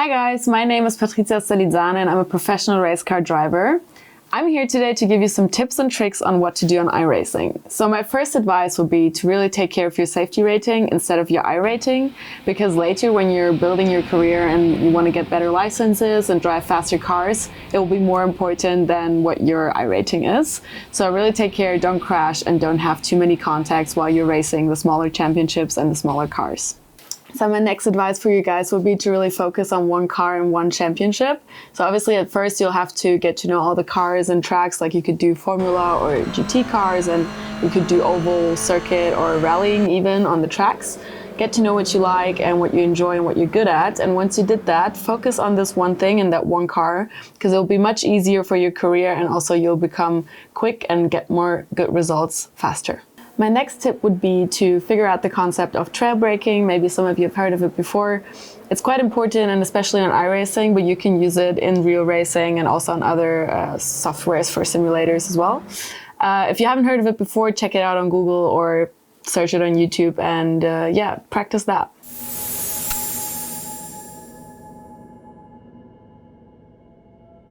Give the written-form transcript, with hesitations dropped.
Hi guys, my name is Patricija Stalidzane and I'm a professional race car driver. I'm here today to give you some tips and tricks on what to do on iRacing. So my first advice would be to really take care of your safety rating instead of your iRating, because later when you're building your career and you want to get better licenses and drive faster cars, it will be more important than what your iRating is. So really take care, don't crash and don't have too many contacts while you're racing the smaller championships and the smaller cars. So my next advice for you guys would be to really focus on one car and one championship. So obviously at first you'll have to get to know all the cars and tracks, like you could do Formula or GT cars, and you could do oval, circuit or rallying even on the tracks. Get to know what you like and what you enjoy and what you're good at. And once you did that, focus on this one thing in that one car, because it'll be much easier for your career, and also you'll become quick and get more good results faster. My next tip would be to figure out the concept of trail braking. Maybe some of you have heard of it before. It's quite important, and especially on iRacing, but you can use it in real racing and also on other softwares for simulators as well. If you haven't heard of it before, check it out on Google or search it on YouTube and practice that.